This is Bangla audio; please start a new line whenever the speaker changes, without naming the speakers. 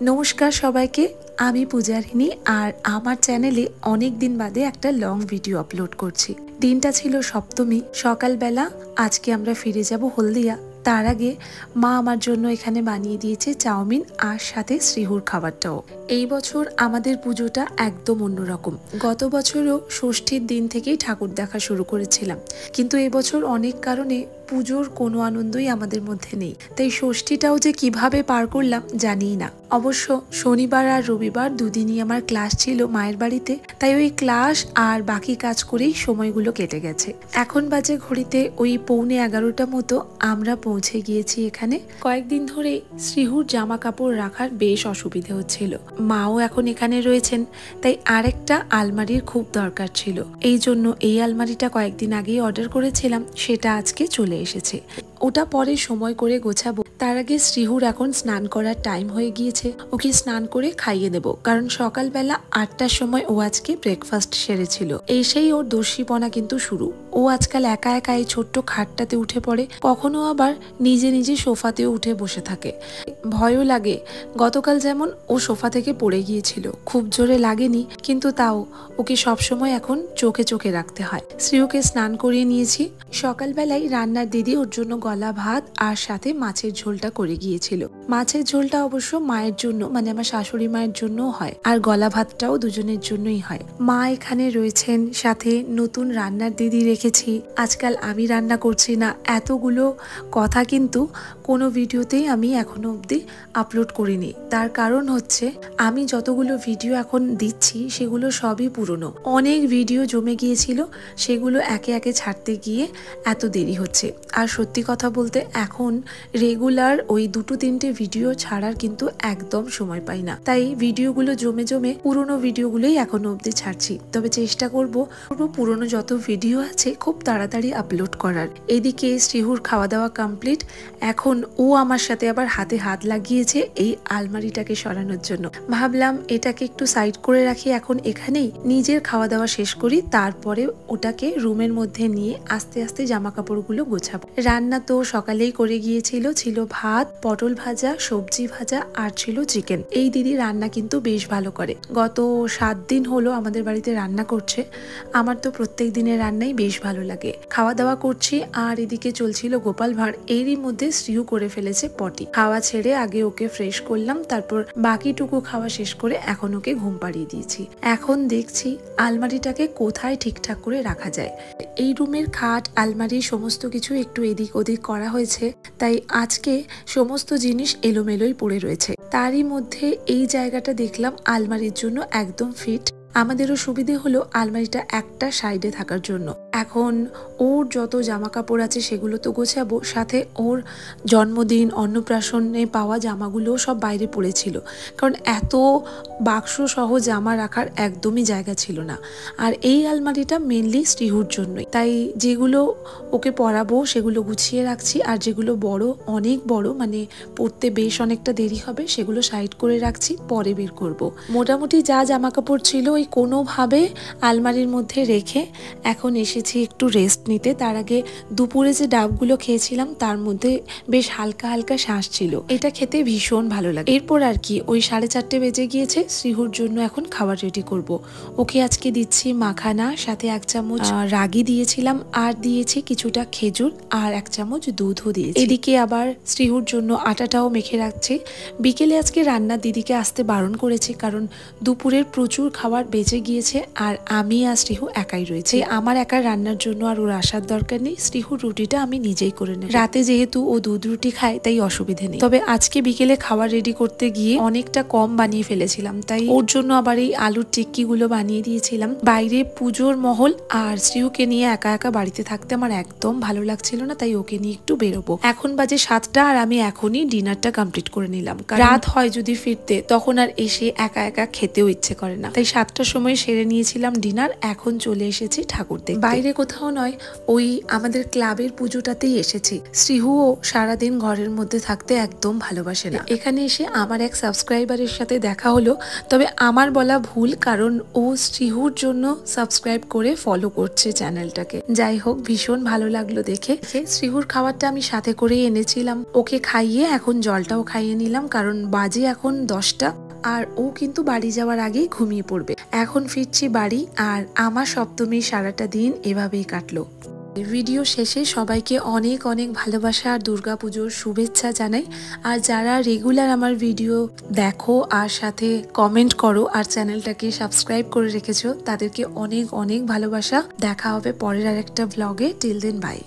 নমস্কার সবাইকে, আমি পূজারিনী আর আমার চ্যানেলে অনেক দিন বাদে একটা লং ভিডিও আপলোড করছি। দিনটা ছিল সপ্তমী, সকালবেলা। আজকে আমরা ফিরে যাব হলদিয়া। তার আগে মা আমার জন্য এখানে বানিয়ে দিয়েছে চাউমিন আর সাথে শ্রীহুর খাবারটাও। এই বছর আমাদের পুজোটা একদম অন্যরকম। গত বছরও ষষ্ঠীর দিন থেকেই ঠাকুর দেখা শুরু করেছিলাম, কিন্তু এবছর অনেক কারণে পুজোর কোনো আনন্দই আমাদের মধ্যে নেই। তাই ষষ্ঠীটাও যে কিভাবে পার করলাম জানি না। অবশ্য শনিবার আর রবিবার দুদিনই আমার ক্লাস ছিল মায়ের বাড়িতে, তাই ওই ক্লাস আর বাকি কাজ করেই সময়গুলো কেটে গেছে। এখন বাজে ঘড়িতে ওই 11:45 মতো আমরা পৌঁছে গিয়েছি এখানে। কয়েকদিন ধরে শ্রীহুর জামা কাপড় রাখার বেশ অসুবিধে হচ্ছিল। মাও এখন এখানে রয়েছেন, তাই আরেকটা আলমারির খুব দরকার ছিল। এই জন্য এই আলমারিটা কয়েকদিন আগেই অর্ডার করেছিলাম, সেটা আজকে চলে এসেছে। ওটা পরে সময় করে গোছাবো। তার আগে শ্রীহুর এখন স্নান করার টাইম হয়ে গিয়েছে। ওকে স্নান করে খাইয়ে দেব, কারণ সকালবেলা 8টার সময় ও আজকে ব্রেকফাস্ট সেরেছিল। এসেই ওর দস্যিপনা কিন্তু শুরু। ও আজকাল একা একা এই ছোট্ট খাটটাতে উঠে পড়ে, কখনো আবার নিজে নিজে সোফাতেও উঠে বসে থাকে। ভয়ও লাগে। গতকাল যেমন ও সোফা থেকে পড়ে গিয়েছিল, খুব জোরে লাগেনি, কিন্তু তাও ওকে সবসময় এখন চোখে চোখে রাখতে হয়। শ্রীহুকে স্নান করিয়ে নিয়েছি। সকালবেলায় রান্নার দিদি ওর জন্য গলা ভাত আর সাথে মাছের ঝোলটা করে গিয়েছিল। মাছের ঝোলটা অবশ্য মায়ের জন্য, মানে আমার শাশুড়ি মায়ের জন্যও হয়, আর গলা ভাতটাও দুজনের জন্যই হয়। মা এখানে রয়েছেন, সাথে নতুন রান্নার দিদি রেখেছি। আজকাল আমি রান্না করছি না, এতগুলো কথা কিন্তু কোনো ভিডিওতেই আমি এখনো অবধি আপলোড করিনি। তার কারণ হচ্ছে আমি যতগুলো ভিডিও এখন দিচ্ছি সেগুলো সবই পুরনো। অনেক ভিডিও জমে গিয়েছিল, সেগুলো একে একে ছাড়তে গিয়ে এত দেরি হচ্ছে। আর সত্যি কথা বলতে এখন রেগুলার ওই 2-3টে ভিডিও ছাড়ার কিন্তু একদম সময় পাই না। তাই ভিডিওগুলো জমে জমে পুরনো ভিডিওগুলোই এখনো অবধি ছাড়ছি। তবে চেষ্টা করব পুরনো যত ভিডিও আছে খুব তাড়াতাড়ি আপলোড করার। এদিকে শ্রীহুর খাওয়া দাওয়া কমপ্লিট। এখন ও আমার সাথে আবার হাতে হাত লাগিয়েছে এই আলমারিটাকে সরানোর জন্য। ভাবলাম এটাকে একটু সাইড করে রাখি, এখন এখানেই নিজের খাওয়া দাওয়া শেষ করি, তারপরে ওটাকে রুমের মধ্যে নিয়ে আস্তে আস্তে জামা কাপড়গুলো গোছাবো। রান্না তো সকালেই করে গিয়েছিল, ছিল ভাত, পটল ভাজা, সবজি ভাজা আর ছিল চিকেন। এই দিদি রান্না কিন্তু বেশ ভালো করে। গত 7 দিন হলো আমাদের বাড়িতে রান্না করছে। আমার তো প্রত্যেক দিনের রান্নাই বেশ ভালো লাগে। খাওয়া দাওয়া করছি আর এদিকে চলছিল গোপাল ভাঁড়। এরই মধ্যে শ্রীহু করে ফেলেছে পটি। খাওয়া ছেড়ে আগে ওকে ফ্রেশ করলাম, তারপর বাকিটুকু খাওয়া শেষ করে এখন ওকে ঘুম পাড়িয়ে দিয়েছি। এখন দেখছি আলমারিটাকে কোথায় ঠিকঠাক করে রাখা যায়। এই রুমের খাট, আলমারি সমস্ত কিছু একটু এদিক ওদিক করা হয়েছে, তাই আজকে সমস্ত জিনিস এলোমেলোই পড়ে রয়েছে। তারই মধ্যে এই জায়গাটা দেখলাম আলমারির জন্য একদম ফিট। আমাদেরও সুবিধে হলো আলমারিটা একটা সাইডে থাকার জন্য। এখন ওর যত জামা কাপড় আছে সেগুলো তো গোছাবো, সাথে ওর জন্মদিন, অন্নপ্রাশনে পাওয়া জামাগুলো সব বাইরে পড়েছিল, কারণ এত বাক্স সহ জামা রাখার একদমই জায়গা ছিল না। আর এই আলমারিটা মেনলি শ্রীহুর জন্যই, তাই যেগুলো ওকে পরাবো সেগুলো গুছিয়ে রাখছি, আর যেগুলো বড়, অনেক বড়, মানে পরতে বেশ অনেকটা দেরি হবে, সেগুলো সাইড করে রাখছি, পরে বের করব। মোটামুটি যা জামা কাপড় ছিল ওই কোনোভাবে আলমারির মধ্যে রেখে এখন এসেছি একটু রেস্ট নিতে। তার আগে দুপুরে যে ডাবগুলো খেয়েছিলাম তার মধ্যে বেশ হালকা হালকা শ্বাস ছিল, এটা খেতে ভীষণ ভালো লাগে। এরপর আর কি ওই 4:30 বেজে গিয়েছে। শ্রীহুর জন্য এখন খাবার রেডি করব। ওকে আজকে দিচ্ছি মাখানা, সাথে 1 চামচ রাগি দিয়েছিলাম, আর দিয়েছি কিছুটা খেজুর, আর 1 চামচ দুধও দিয়েছি। এদিকে আবার শ্রীহুর জন্য আটাটাও মেখে রাখছি। বিকেলে আজকে রান্নার দিদিকে আসতে বারণ করেছি, কারণ দুপুরের প্রচুর খাবার বেঁচে গিয়েছে আর আমি আর শ্রীহু একাই রয়েছে। আমার একা রান্নার জন্য আর ওর আসার দরকার নেই। শ্রীহুর রুটিটা আমি নিজেই করে নেব। রাতে যেহেতু ও দুধ রুটি খায় তাই অসুবিধে নেই। তবে আজকে বিকেলে খাবার রেডি করতে গিয়ে অনেকটা কম বানিয়ে ফেলেছিলাম, তাই ওর জন্য আবার এই আলুর টিক্কিগুলো বানিয়ে দিয়েছিলাম। বাইরে পুজোর মহল, আর শ্রীহুকে নিয়ে একা একা বাড়িতে থাকতে আমার একদম ভালো লাগছিল না, তাই ওকে নিয়ে একটু বেরোবো। এখন বাজে 7টা আর আমি এখনই ডিনারটা কমপ্লিট করে নিলাম। রাত হয় যদি ফিরতে, তখন আর এসে একা একা খেতেও ইচ্ছে করে না, তাই 7টা 1টার সময় সেরে নিয়েছিলাম ডিনার, এখন চলে এসেছি ঠাকুর দেখতে। বাইরে কোথাও নয়, ওই আমাদের ক্লাবের পুজোটাতেই এসেছি। শ্রীহুও সারাদিন ঘরের মধ্যে থাকতে একদম ভালোবাসে না। এখানে এসে আমার এক সাবস্ক্রাইবারের সাথে দেখা হলো, তবে আমার বলা ভুল, কারণ ও শ্রীহুর জন্য সাবস্ক্রাইব করে ফলো করছে চ্যানেলটাকে। যাই হোক, ভীষণ ভালো লাগলো দেখে। শ্রীহুর খাবারটা আমি সাথে করেই এনেছিলাম, ওকে খাইয়ে এখন জলটাও খাইয়ে নিলাম, কারণ বাজে এখন 10টা, আর ও কিন্তু বাড়ি যাওয়ার আগেই ঘুমিয়ে পড়বে। এখন ফিরছি বাড়ি, আর আমার সপ্তমী সারাটা দিন এভাবেই কাটলো। ভিডিও শেষে সবাইকে অনেক অনেক ভালোবাসা আর দুর্গাপুজোর শুভেচ্ছা জানাই। আর যারা রেগুলার আমার ভিডিও দেখো আর সাথে কমেন্ট করো আর চ্যানেলটাকে সাবস্ক্রাইব করে রেখেছো, তাদেরকে অনেক অনেক ভালোবাসা। দেখা হবে পরের আরেকটা ব্লগে। Till then by.